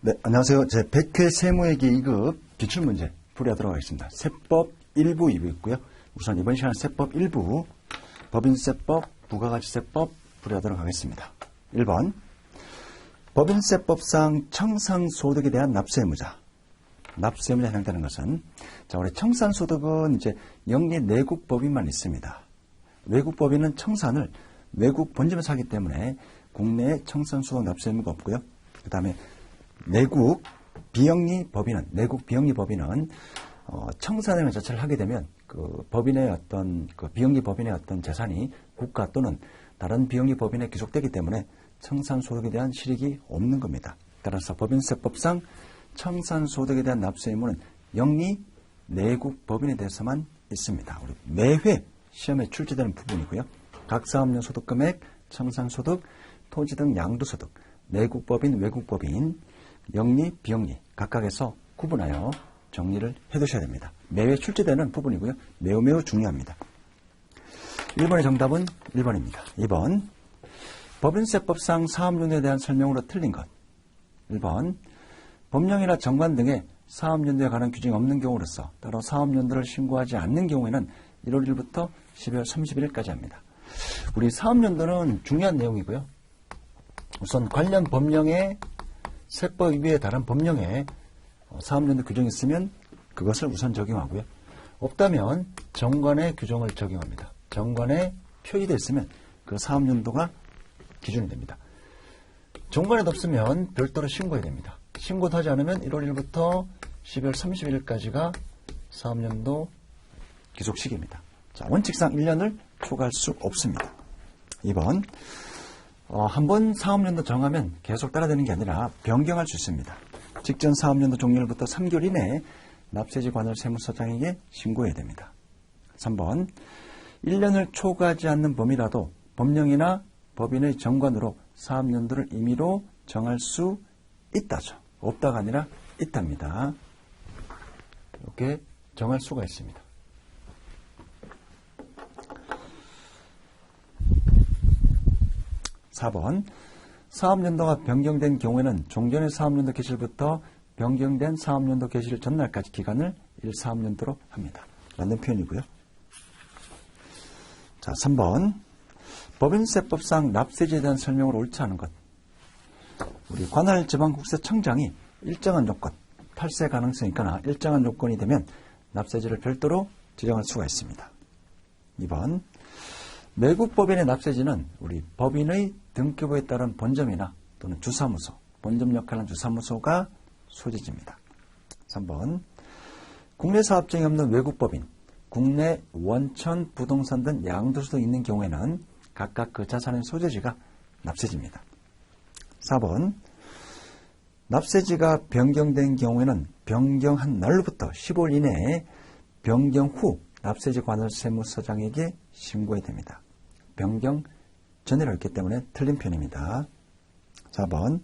네, 안녕하세요. 제 100회 세무회계 2급 기출문제 풀이하도록 하겠습니다. 세법 1부 2부 있고요. 우선 이번 시간은 세법 1부, 법인세법, 부가가치세법 풀이하도록 하겠습니다. 1번, 법인세법상 청산소득에 대한 납세의무자. 납세의무자에 해당되는 것은, 자, 우리 청산소득은 이제 영리 내국 법인만 있습니다. 외국 법인은 청산을 외국 본점에서 하기 때문에 국내에 청산소득 납세의무가 없고요. 그 다음에 내국 비영리 법인은 청산행위 자체를 하게 되면 그 법인의 어떤 그 비영리 법인의 어떤 재산이 국가 또는 다른 비영리 법인에 귀속되기 때문에 청산소득에 대한 실익이 없는 겁니다. 따라서 법인세법상 청산소득에 대한 납세 의무는 영리 내국 법인에 대해서만 있습니다. 우리 매회 시험에 출제되는 부분이고요. 각 사업용 소득금액, 청산소득, 토지 등 양도소득, 내국법인, 외국법인, 영리, 비영리 각각에서 구분하여 정리를 해두셔야 됩니다. 매회 출제되는 부분이고요. 매우 중요합니다. 1번의 정답은 1번입니다. 2번, 법인세법상 사업연도에 대한 설명으로 틀린 것. 1번, 법령이나 정관 등의 사업연도에 관한 규정이 없는 경우로서 따로 사업연도를 신고하지 않는 경우에는 1월 1일부터 12월 31일까지 합니다. 우리 사업연도는 중요한 내용이고요. 우선 관련 법령에 세법 이외에 다른 법령에 사업연도 규정이 있으면 그것을 우선 적용하고요. 없다면 정관의 규정을 적용합니다. 정관에 표시되어 있으면 그 사업연도가 기준이 됩니다. 정관에도 없으면 별도로 신고해야 됩니다. 신고도 하지 않으면 1월 1일부터 12월 31일까지가 사업연도 기속 시기입니다. 자, 원칙상 1년을 초과할 수 없습니다. 2번, 한번 사업연도 정하면 계속 따라되는 게 아니라 변경할 수 있습니다. 직전 사업연도 종료일부터 3개월 이내에 납세지 관할 세무서장에게 신고해야 됩니다. 3번, 1년을 초과하지 않는 범위라도 법령이나 법인의 정관으로 사업연도를 임의로 정할 수 있다죠. 없다가 아니라 있답니다. 이렇게 정할 수가 있습니다. 4번, 사업연도가 변경된 경우에는 종전의 사업연도 개시일부터 변경된 사업연도 개시일 전날까지 기간을 1사업연도로 합니다. 맞는 표현이고요. 자, 3번, 법인세법상 납세지에 대한 설명으로 옳지 않은 것. 우리 관할 지방국세청장이 일정한 요건, 탈세 가능성이 있거나 일정한 요건이 되면 납세지를 별도로 지정할 수가 있습니다. 2번, 외국법인의 납세지는 우리 법인의 등기부에 따른 본점이나 또는 주사무소, 본점 역할하는 주사무소가 소지지입니다. 3번, 국내 사업장이 없는 외국법인, 국내 원천, 부동산 등 양도소득이 있는 경우에는 각각 그 자산의 소재지가 납세지입니다. 4번, 납세지가 변경된 경우에는 변경한 날로부터 15일 이내에 변경 후 납세지 관할 세무서장에게 신고해야 됩니다. 변경 전이라고 했기 때문에 틀린 편입니다. 4번,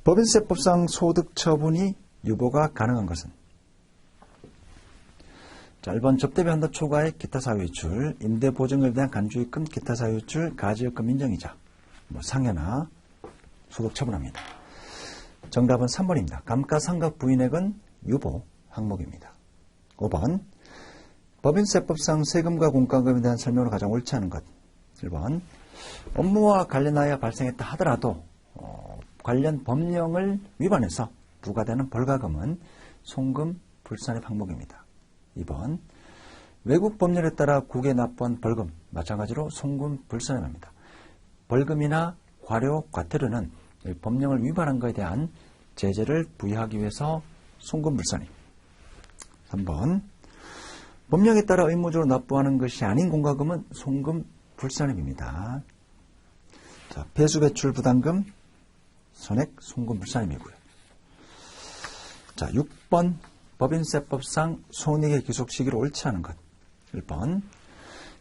법인세법상 소득 처분이 유보가 가능한 것은? 자, 1번, 접대비 한도 초과의 기타 사유유출, 임대보증을 대한 간주입금, 기타 사유유출, 가지입금 인정이자, 상해나 소득 처분합니다. 정답은 3번입니다. 감가상각 부인액은 유보 항목입니다. 5번, 법인세법상 세금과 공과금에 대한 설명으로 가장 옳지 않은 것. 1번, 업무와 관련하여 발생했다 하더라도 관련 법령을 위반해서 부과되는 벌가금은 송금 불산입 항목입니다. 2번, 외국 법률에 따라 국에 납부한 벌금, 마찬가지로 송금 불산입합니다. 벌금이나 과료, 과태료는 법령을 위반한 것에 대한 제재를 부여하기 위해서 송금 불산입. 3번, 법령에 따라 의무적으로 납부하는 것이 아닌 공과금은 송금 불산입입니다. 자, 폐수 배출 부담금, 선액 송금 불산입이고요. 자, 6번, 법인세법상 손익의 기속 시기로 옳지 않은 것. 1번,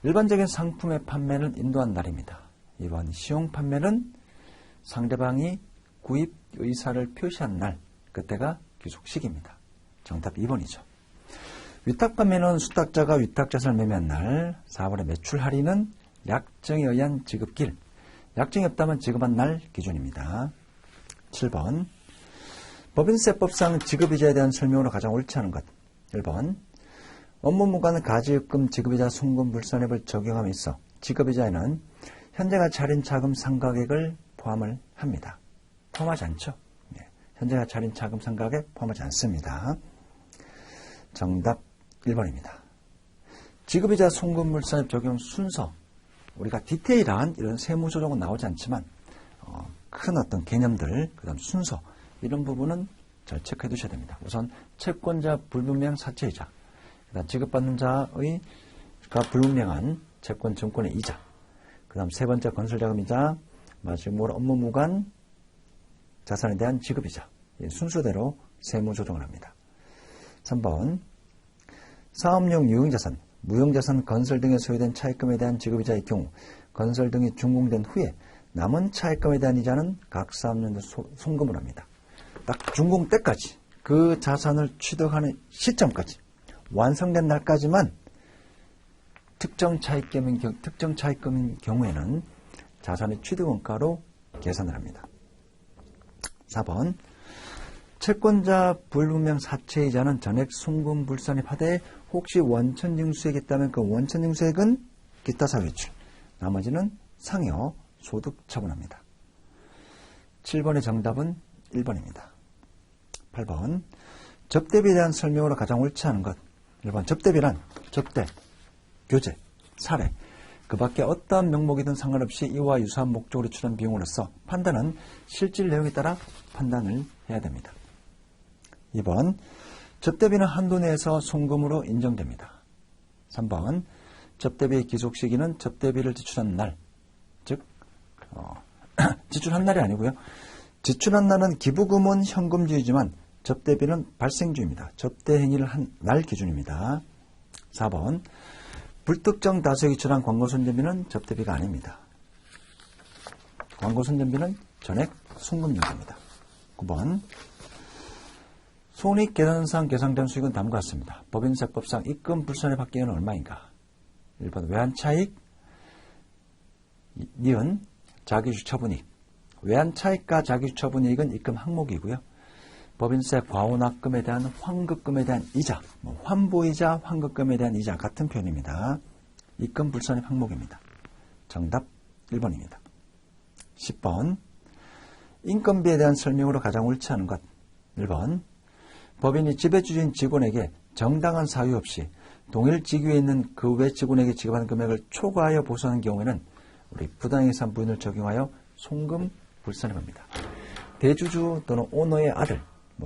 일반적인 상품의 판매는 인도한 날입니다. 2번, 시용 판매는 상대방이 구입 의사를 표시한 날, 그때가 기속 시기입니다. 정답 2번이죠. 위탁 판매는 수탁자가 위탁자산을 매매한 날. 4번의 매출 할인은 약정에 의한 지급길, 약정이 없다면 지급한 날 기준입니다. 7번, 법인세법상 지급이자에 대한 설명으로 가장 옳지 않은 것. 1번. 업무무관 가지입금 지급이자 송금불산입을 적용함에 있어 지급이자에는 현재가 차린 자금 상각액을 포함을 합니다. 포함하지 않죠. 현재가 차린 자금 상각액 포함하지 않습니다. 정답 1번입니다. 지급이자 송금불산입 적용 순서, 우리가 디테일한 이런 세무조정은 나오지 않지만 큰 어떤 개념들, 그 다음 순서, 이런 부분은 잘 체크해 두셔야 됩니다. 우선 채권자 불분명 사채이자, 그 다음 지급받는 자의 불분명한 채권 증권의 이자, 그 다음 세 번째 건설자금이자, 마지막으로 업무무관 자산에 대한 지급이자, 순서대로 세무조정을 합니다. 3번 사업용 유형자산, 무형자산 건설 등에 소요된 차입금에 대한 지급이자의 경우 건설 등이 준공된 후에 남은 차입금에 대한 이자는 각 사업연도 송금을 합니다. 딱 준공 때까지 그 자산을 취득하는 시점까지 완성된 날까지만 특정 차입금인 경우에는 자산의 취득원가로 계산을 합니다. 4번 채권자 불분명 사채이자는 전액 송금불산입하되 혹시 원천징수액이 있다면 그 원천징수액은 기타 사유외출, 나머지는 상여 소득 처분합니다. 7번의 정답은 1번입니다. 8번 접대비에 대한 설명으로 가장 옳지 않은 것. 1번 접대비란 접대, 교재, 사례, 그 밖에 어떠한 명목이든 상관없이 이와 유사한 목적으로 치른 비용으로서 판단은 실질 내용에 따라 판단을 해야 됩니다. 2번 접대비는 한도 내에서 송금으로 인정됩니다. 3번 접대비의 기속 시기는 접대비를 지출한 날, 즉 지출한 날이 아니고요. 지출한 날은 기부금은 현금주의지만 접대비는 발생주의입니다. 접대 행위를 한 날 기준입니다. 4번 불특정 다수에 기출한 광고선전비는 접대비가 아닙니다. 광고선전비는 전액 송금용입니다. 9번 손익계산상 계상된 수익은 다음과 같습니다. 법인세법상 입금 불산의 합계는 얼마인가? 1번 외환차익, 니은 자기주처분이익. 외환차익과 자기주처분이익은 입금 항목이고요. 법인세 과호납금에 대한 환급금에 대한 이자, 환보이자, 환급금에 대한 이자 같은 표현입니다. 입금 불산입 항목입니다. 정답 1번입니다. 10번 인건비에 대한 설명으로 가장 옳지 않은 것. 1번 법인이 지배주주인 직원에게 정당한 사유 없이 동일 직위에 있는 그 외 직원에게 지급하는 금액을 초과하여 보수하는 경우에는 우리 부당해산 부인을 적용하여 송금 불산입합니다. 대주주 또는 오너의 아들,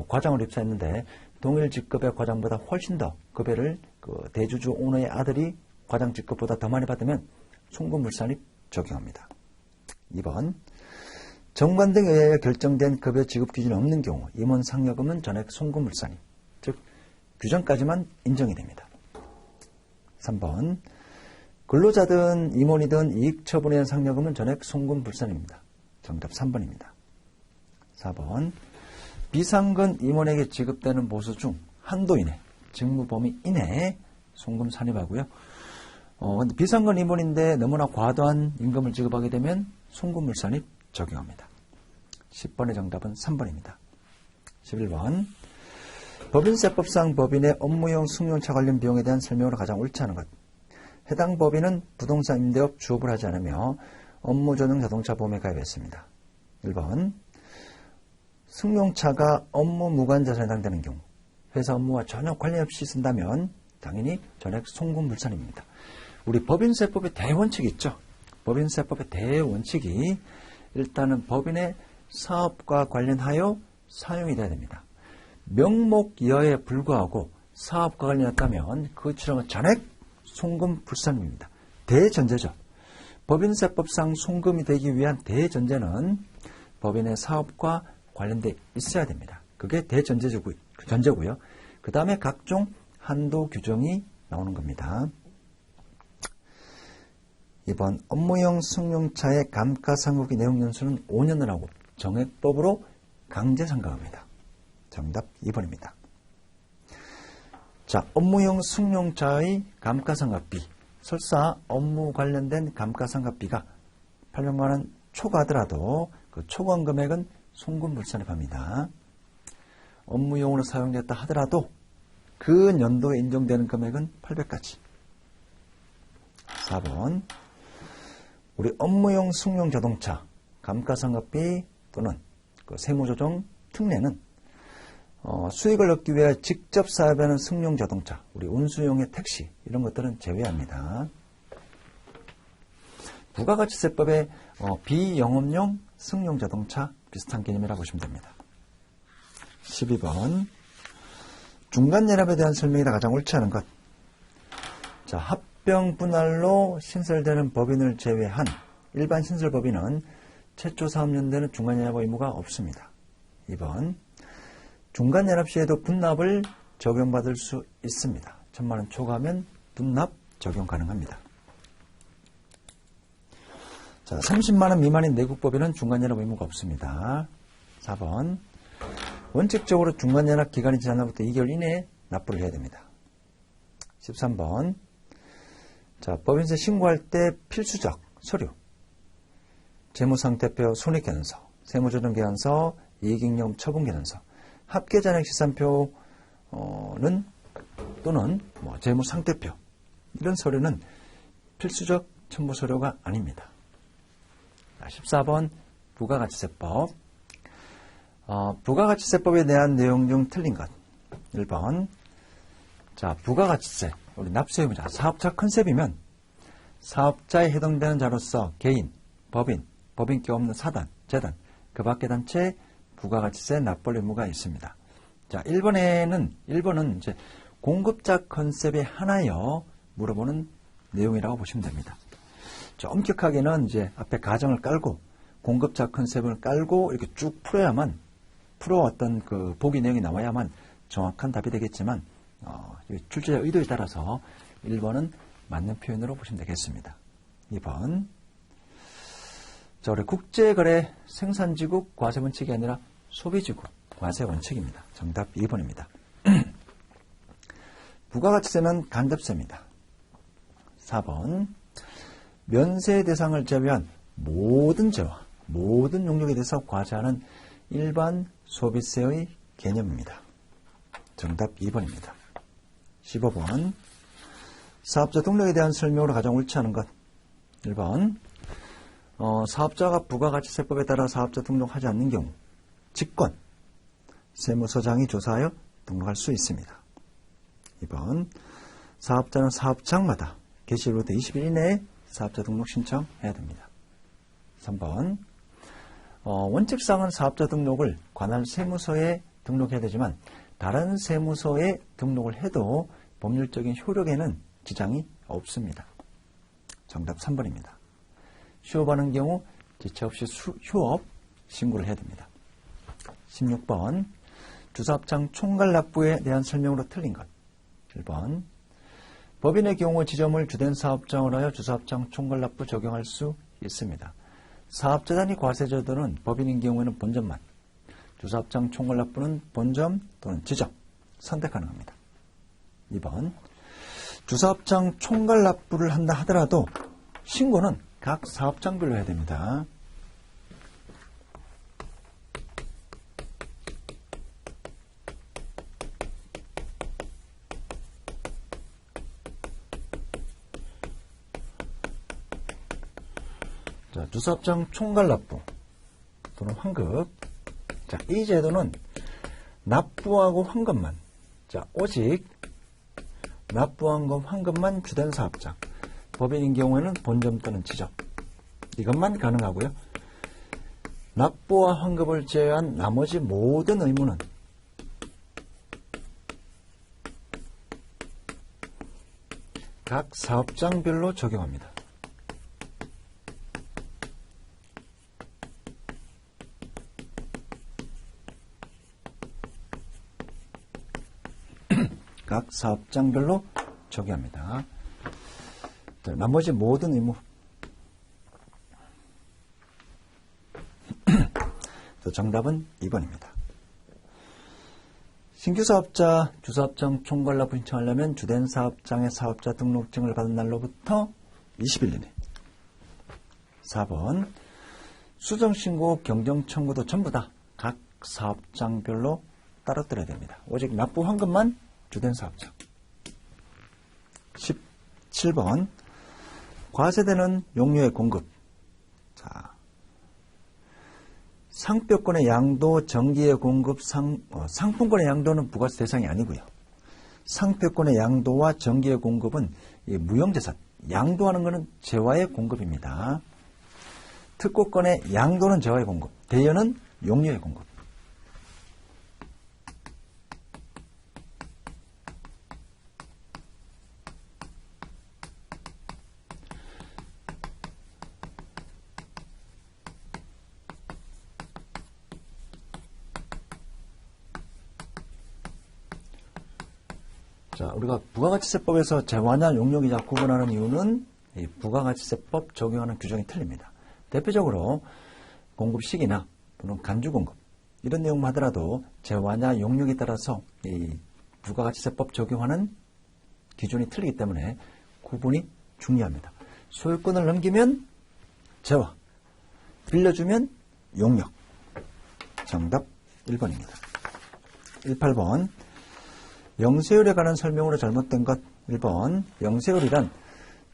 과장을 입사했는데 동일 직급의 과장보다 훨씬 더 급여를 대주주 오너의 아들이 과장 직급보다 더 많이 받으면 송금 불산입 적용합니다. 2번 정관 등에 의하여 결정된 급여 지급 기준이 없는 경우 임원 상여금은 전액 송금 불산입, 즉 규정까지만 인정이 됩니다. 3번 근로자든 임원이든 이익 처분에 대한 상여금은 전액 송금 불산입니다. 정답 3번입니다. 4번 비상근 임원에게 지급되는 보수 중 한도 이내, 직무 범위 이내에 송금 산입하고요. 근데 비상근 임원인데 너무나 과도한 임금을 지급하게 되면 송금 불산입 적용합니다. 10번의 정답은 3번입니다. 11번 법인세법상 법인의 업무용 승용차 관련 비용에 대한 설명으로 가장 옳지 않은 것. 해당 법인은 부동산 임대업 주업을 하지 않으며 업무전용 자동차 보험에 가입했습니다. 1번 승용차가 업무 무관 자산에 해당되는 경우 회사 업무와 전혀 관련 없이 쓴다면 당연히 전액 송금 불산입니다. 우리 법인세법의 대원칙이 있죠. 법인세법의 대원칙이 일단은 법인의 사업과 관련하여 사용이 돼야 됩니다. 명목여에 불구하고 사업과 관련했다면 그 출항은 전액 송금 불산입니다. 대전제죠. 법인세법상 송금이 되기 위한 대전제는 법인의 사업과 관련돼 있어야 됩니다. 그게 대전제고요. 그 다음에 각종 한도 규정이 나오는 겁니다. 이번 업무용 승용차의 감가상각비 내용 연수는 5년을 하고 정액법으로 강제상각합니다. 정답 2번입니다. 자, 업무용 승용차의 감가상각비, 설사 업무 관련된 감가상각비가 800만 원 초과하더라도 그 초과한 금액은 송금 불산입합니다. 업무용으로 사용됐다 하더라도 그 연도에 인정되는 금액은 800가지. 4번 우리 업무용 승용 자동차 감가상각비 또는 그 세무조정 특례는 수익을 얻기 위해 직접 사업하는 승용 자동차, 우리 운수용의 택시 이런 것들은 제외합니다. 부가가치세법의 비영업용 승용 자동차 비슷한 개념이라고 보시면 됩니다. 12번 중간연합에 대한 설명이다 가장 옳지 않은 것. 자, 합병 분할로 신설되는 법인을 제외한 일반 신설법인은 최초 사업연대는 중간연합 의무가 없습니다. 2번 중간연합 시에도 분납을 적용받을 수 있습니다. 1000만원 초과하면 분납 적용 가능합니다. 자, 30만원 미만인 내국법인은 중간연합 의무가 없습니다. 4번 원칙적으로 중간연합 기간이 지난 날부터 2개월 이내에 납부를 해야 됩니다. 13번 자, 법인세 신고할 때 필수적 서류 재무상태표 손익계산서, 세무조정계산서, 이익잉여금 처분계산서, 합계잔액시산표는 또는 재무상태표 이런 서류는 필수적 첨부서류가 아닙니다. 14번 부가가치세법. 부가가치세법에 대한 내용 중 틀린 것. 1번 자, 부가가치세 우리 납세의무자 사업자 컨셉이면 사업자에 해당되는 자로서 개인, 법인, 법인격 없는 사단, 재단, 그 밖의 단체에 부가가치세 납부할 의무가 있습니다. 자, 1번은 이제 공급자 컨셉에 한하여 물어보는 내용이라고 보시면 됩니다. 좀 엄격하게는 이제 앞에 가정을 깔고 공급자 컨셉을 깔고 이렇게 쭉 풀어 어떤 그 보기 내용이 나와야만 정확한 답이 되겠지만 출제자 의도에 따라서 1번은 맞는 표현으로 보시면 되겠습니다. 2번 자, 우리 국제거래 생산지국 과세원칙이 아니라 소비지국 과세원칙입니다. 정답 2번입니다. 부가가치세는 간접세입니다. 4번 면세 대상을 제외한 모든 재화, 모든 용역에 대해서 과세하는 일반 소비세의 개념입니다. 정답 2번입니다. 15번 사업자 등록에 대한 설명으로 가장 옳지 않은 것. 1번 사업자가 부가가치세법에 따라 사업자 등록하지 않는 경우 직권, 세무서장이 조사하여 등록할 수 있습니다. 2번 사업자는 사업장마다 개시일로부터 20일 이내에 사업자 등록 신청해야 됩니다. 3번 원칙상은 사업자 등록을 관할 세무서에 등록해야 되지만 다른 세무서에 등록을 해도 법률적인 효력에는 지장이 없습니다. 정답 3번입니다. 휴업하는 경우 지체 없이 휴업 신고를 해야 됩니다. 16번 주사업장 총괄납부에 대한 설명으로 틀린 것. 1번 법인의 경우 지점을 주된 사업장으로 하여 주사업장 총괄납부 적용할 수 있습니다. 사업자 단위 과세제도는 법인인 경우에는 본점만, 주사업장 총괄납부는 본점 또는 지점 선택 가능합니다. 2번 주사업장 총괄납부를 한다 하더라도 신고는 각 사업장별로 해야 됩니다. 자, 주사업장 총괄납부 또는 환급. 자, 이 제도는 납부하고 환급만. 자, 오직 납부한 것 환급만 주된 사업장. 법인인 경우에는 본점 또는 지점. 이것만 가능하고요. 납부와 환급을 제외한 나머지 모든 의무는 각 사업장별로 적용합니다. 각 사업장별로 적용합니다. 나머지 모든 의무. 정답은 2번입니다. 신규 사업자 주사업장 총괄납부 신청하려면 주된 사업장의 사업자 등록증을 받은 날로부터 20일 이내. 4번 수정신고 경정청구도 전부 다 각 사업장별로 따로 떨어야 됩니다. 오직 납부 환급만 주된 사업자. 17번 과세되는 용료의 공급. 자, 상표권의 양도, 정기의 공급, 상품권의 양도는 부가세 대상이 아니고요. 상표권의 양도와 정기의 공급은 무형재산, 양도하는 것은 재화의 공급입니다. 특고권의 양도는 재화의 공급, 대여는 용료의 공급. 자, 우리가 부가가치세법에서 재화냐 용료기자 구분하는 이유는 이 부가가치세법 적용하는 규정이 틀립니다. 대표적으로 공급 시기나 또는 간주 공급 이런 내용만 하더라도 재화냐 용료에 따라서 이 부가가치세법 적용하는 기준이 틀리기 때문에 구분이 중요합니다. 소유권을 넘기면 재화, 빌려주면 용료. 정답 1번입니다. 18번 영세율에 관한 설명으로 잘못된 것. 1번 영세율이란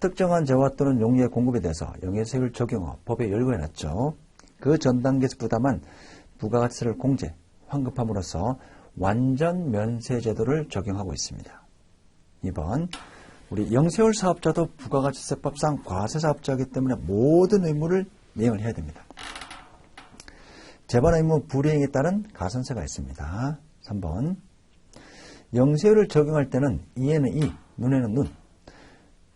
특정한 재화 또는 용료의 공급에 대해서 영세율 적용어 법에 열거해놨죠. 그 전 단계에서 부담한 부가가치세를 공제, 환급함으로써 완전 면세 제도를 적용하고 있습니다. 2번 우리 영세율 사업자도 부가가치세법상 과세사업자이기 때문에 모든 의무를 이행을 해야 됩니다. 재반 의무 불이행에 따른 가산세가 있습니다. 3번 영세율을 적용할 때는 이에는 이, 눈에는 눈.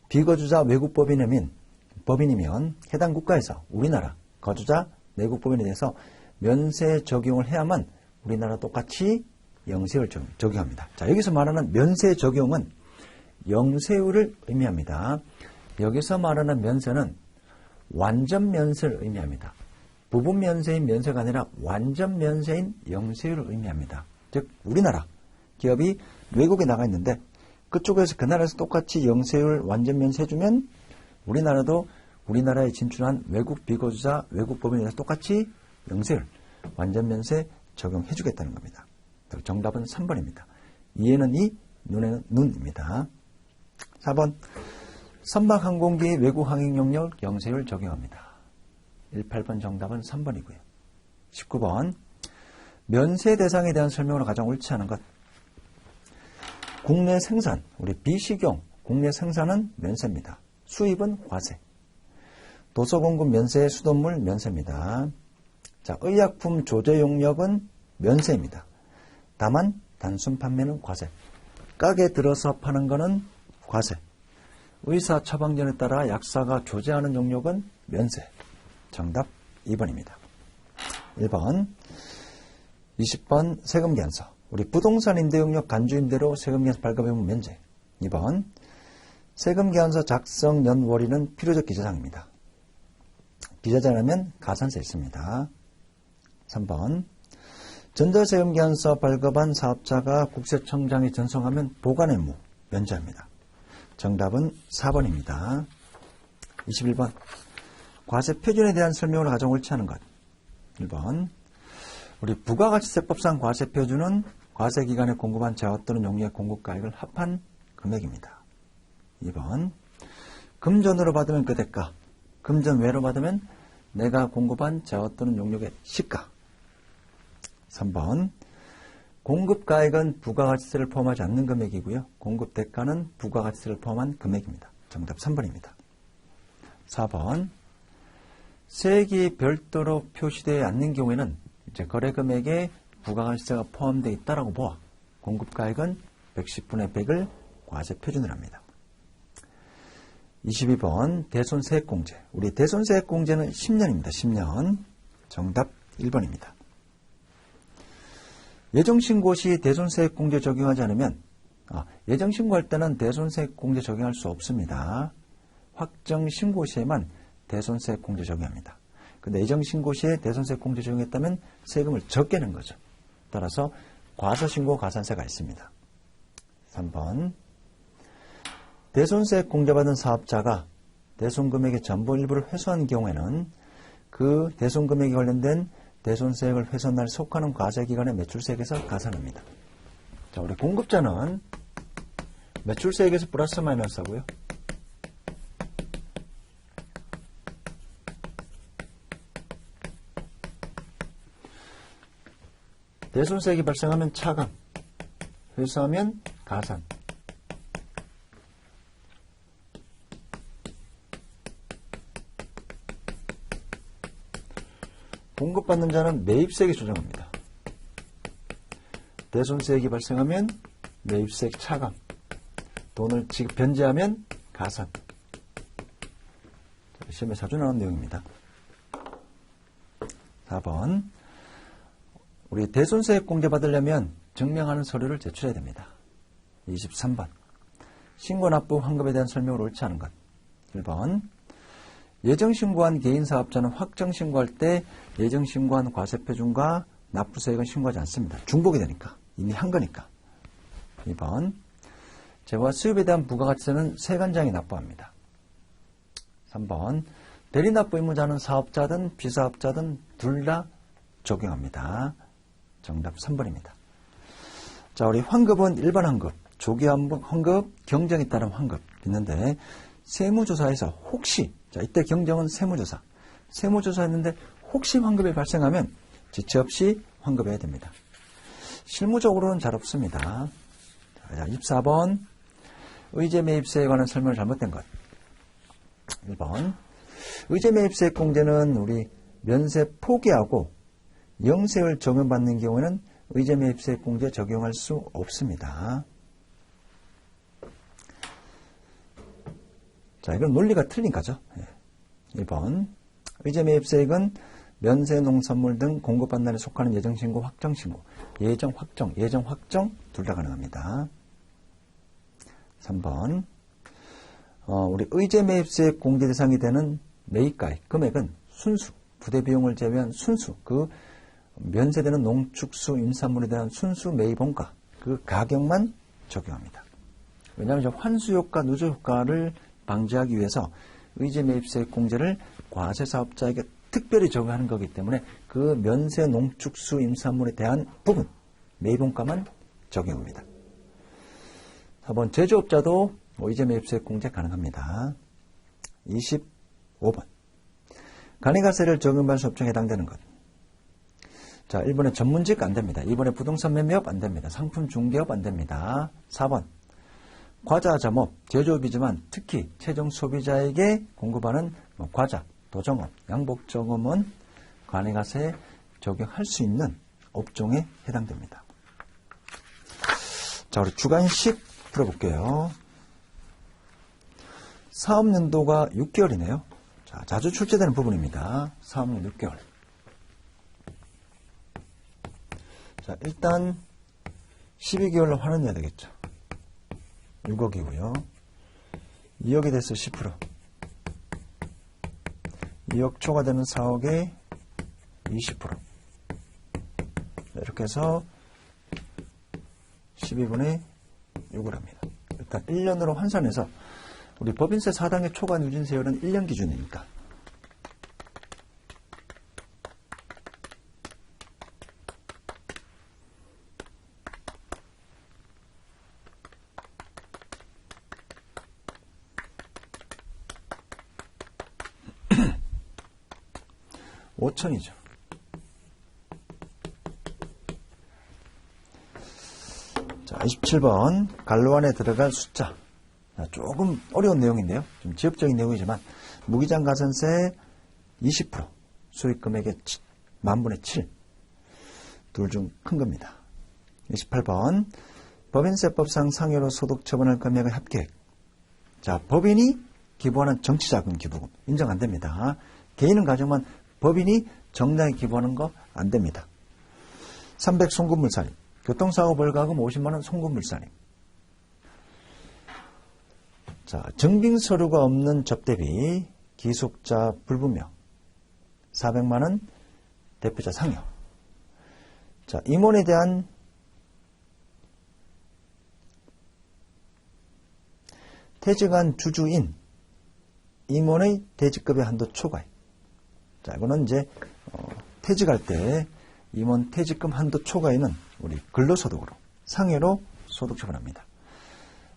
비거주자 외국 법인이면 해당 국가에서 우리나라 거주자 내국 법인에 대해서 면세 적용을 해야만 우리나라 똑같이 영세율을 적용합니다. 자, 여기서 말하는 면세 적용은 영세율을 의미합니다. 여기서 말하는 면세는 완전 면세를 의미합니다. 부분 면세인 면세가 아니라 완전 면세인 영세율을 의미합니다. 즉 우리나라 기업이 외국에 나가 있는데 그쪽에서 그 나라에서 똑같이 영세율 완전 면세 해주면 우리나라도 우리나라에 진출한 외국 비거주자 외국 법인에 대해서 똑같이 영세율 완전 면세 적용해 주겠다는 겁니다. 정답은 3번입니다. 이에는 이, 눈에는 눈입니다. 4번 선박 항공기 외국 항행 용역 영세율 적용합니다. 18번 정답은 3번이고요. 19번 면세 대상에 대한 설명으로 가장 옳지 않은 것. 국내 생산, 우리 비식용 국내 생산은 면세입니다. 수입은 과세. 도서공급 면세, 수돗물 면세입니다. 자, 의약품 조제 용역은 면세입니다. 다만 단순 판매는 과세. 가게 들어서 파는 거는 과세. 의사 처방전에 따라 약사가 조제하는 용역은 면세. 정답 2번입니다. 1번 20번 세금계산서. 우리 부동산 임대용역 간주임대로 세금계산서 발급해보면 면제. 2번 세금계산서 작성 연월일은 필요적 기재사항입니다. 기재하지 않으면 가산세 있습니다. 3번 전자세금계산서 발급한 사업자가 국세청장에 전송하면 보관 의무 면제합니다. 정답은 4번입니다. 21번 과세 표준에 대한 설명으로 가장 옳지 않은 것. 1번 우리 부가가치세법상 과세 표준은 과세기간에 공급한 재화 또는 용료의 공급가액을 합한 금액입니다. 2번 금전으로 받으면 그 대가, 금전 외로 받으면 내가 공급한 재화 또는 용료의 시가. 3번 공급가액은 부가가치세를 포함하지 않는 금액이고요. 공급 대가는 부가가치세를 포함한 금액입니다. 정답 3번입니다. 4번 세액이 별도로 표시되지 않는 경우에는 이제 거래 금액에 부가가치세가 포함되어 있다라고 보아 공급가액은 110분의 100을 과세 표준을 합니다. 22번 대손세액공제. 우리 대손세액공제는 10년입니다. 10년. 정답 1번입니다. 예정신고 시 대손세액공제 적용하지 않으면 예정신고할 때는 대손세액공제 적용할 수 없습니다. 확정신고 시에만 대손세액공제 적용합니다. 근데 예정신고 시에 대손세액공제 적용했다면 세금을 적게 낸 거죠. 따라서 과소신고 가산세가 있습니다. 3번 대손세액 공제받은 사업자가 대손금액의 전부 일부를 회수한 경우에는 그 대손금액에 관련된 대손세액을 훼손날 속하는 과세기간의 매출세액에서 가산합니다. 자, 우리 공급자는 매출세액에서 플러스 마이너스 하고요. 대손세액이 발생하면 차감, 회수하면 가산. 공급받는 자는 매입세액이 조정합니다. 대손세액이 발생하면 매입세액 차감, 돈을 지급 변제하면 가산. 시험에 자주 나오는 내용입니다. 4번, 우리 대손세액 공제 받으려면 증명하는 서류를 제출해야 됩니다. 23번, 신고 납부 환급에 대한 설명을 옳지 않은 것. 1번, 예정신고한 개인사업자는 확정신고할 때 예정신고한 과세표준과 납부세액은 신고하지 않습니다. 중복이 되니까, 이미 한 거니까. 2번, 재고와 수입에 대한 부가가치세는 세관장이 납부합니다. 3번, 대리납부 의무자는 사업자든 비사업자든 둘 다 적용합니다. 정답 3번입니다. 자, 우리 환급은 일반 환급, 조기 환급, 경정에 따른 환급 있는데, 세무조사에서 혹시, 자, 이때 경정은 세무조사. 세무조사 했는데 혹시 환급이 발생하면 지체 없이 환급해야 됩니다. 실무적으로는 잘 없습니다. 자, 24번, 의제매입세에 관한 설명을 잘못된 것. 1번, 의제매입세 공제는 우리 면세 포기하고 영세율 적용받는 경우에는 의제매입세 공제 적용할 수 없습니다. 자, 이건 논리가 틀린 거죠. 1번, 의제매입세액은 면세 농산물 등 공급받는 날에 속하는 예정신고, 확정신고, 예정 확정 둘 다 가능합니다. 3번, 우리 의제매입세액 공제 대상이 되는 매입가액 금액은 순수, 부대비용을 제외한 순수, 그 면세되는 농축수 임산물에 대한 순수 매입원가, 그 가격만 적용합니다. 왜냐하면 환수효과, 누적효과를 방지하기 위해서 의제매입세액 공제를 과세사업자에게 특별히 적용하는 거기 때문에 그 면세 농축수 임산물에 대한 부분, 매입원가만 적용합니다. 4번, 제조업자도 의제매입세액 공제 가능합니다. 25번, 간이가세를 적용받을 수 업종에 해당되는 것. 자, 1번에 전문직 안 됩니다. 2번에 부동산 매매업 안 됩니다. 상품 중개업 안 됩니다. 4번, 과자, 잠업, 제조업이지만 특히 최종 소비자에게 공급하는 과자, 도정업, 양복정업은 관이가세 적용할 수 있는 업종에 해당됩니다. 자, 우리 주관식 풀어볼게요. 사업연도가 6개월이네요. 자, 자주 출제되는 부분입니다. 사업연 6개월. 자, 일단 12개월로 환원해야 되겠죠. 6억이고요. 2억이 돼서 10%. 2억 초과되는 4억에 20%. 이렇게 해서 12분의 6을 합니다. 일단 1년으로 환산해서 우리 법인세 4당의 초과 누진세율은 1년 기준이니까. (5천이죠) 자, 27번 갈로 안에 들어갈 숫자. 자, 조금 어려운 내용인데요. 좀 지역적인 내용이지만 무기장 가산세 20%, 수익금액의 10,000분의 7. 둘 중 큰 겁니다. 28번 법인세법상 상여로 소득 처분할 금액의 합계액. 자, 법인이 기부하는 정치자금 기부금 인정 안 됩니다. 개인은 가져만 법인이 정당에 기부하는 거 안 됩니다. 300 송금물살인, 교통사고 벌가금 50만원 송금물살인. 자, 증빙서류가 없는 접대비, 기속자 불분명 400만원 대표자 상여. 자, 임원에 대한 퇴직한 주주인 임원의 대직급의 한도 초과액. 자, 이거는 이제 퇴직할 때 임원 퇴직금 한도 초과에는 우리 근로소득으로 상해로 소득 처분합니다.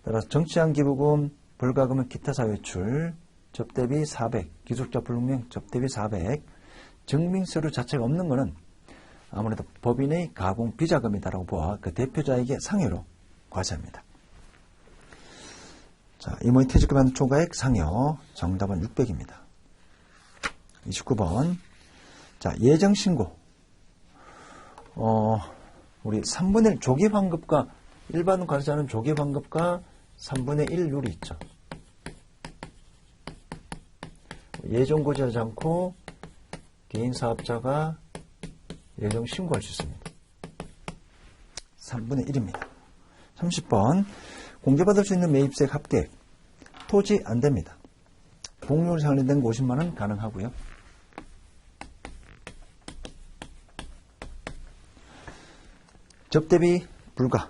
따라서 정치한 기부금, 불가금은 기타 사유출, 접대비 400, 기술자 불분명 접대비 400, 증빙서류 자체가 없는 것은 아무래도 법인의 가공 비자금이다라고 보아 그 대표자에게 상해로 과세합니다. 자, 임원이 퇴직금 한도 초과액 상여, 정답은 600입니다. 29번. 자, 예정신고. 우리 3분의 1 조기환급과 일반 과세자는 조기환급과 3분의 1 룰이 있죠. 예정고지하지 않고 개인사업자가 예정신고할 수 있습니다. 3분의 1입니다. 30번. 공제받을 수 있는 매입세액 합계액. 토지 안 됩니다. 공유를 상환된 거 50만원 가능하고요. 접대비 불가.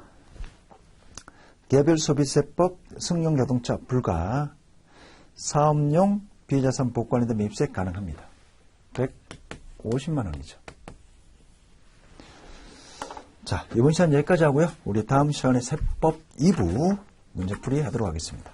개별소비세법 승용자동차 불가. 사업용 비자산 복구하는데 매입세액 가능합니다. 150만원이죠. 자, 이번 시간 여기까지 하고요. 우리 다음 시간에 세법 2부 문제풀이 하도록 하겠습니다.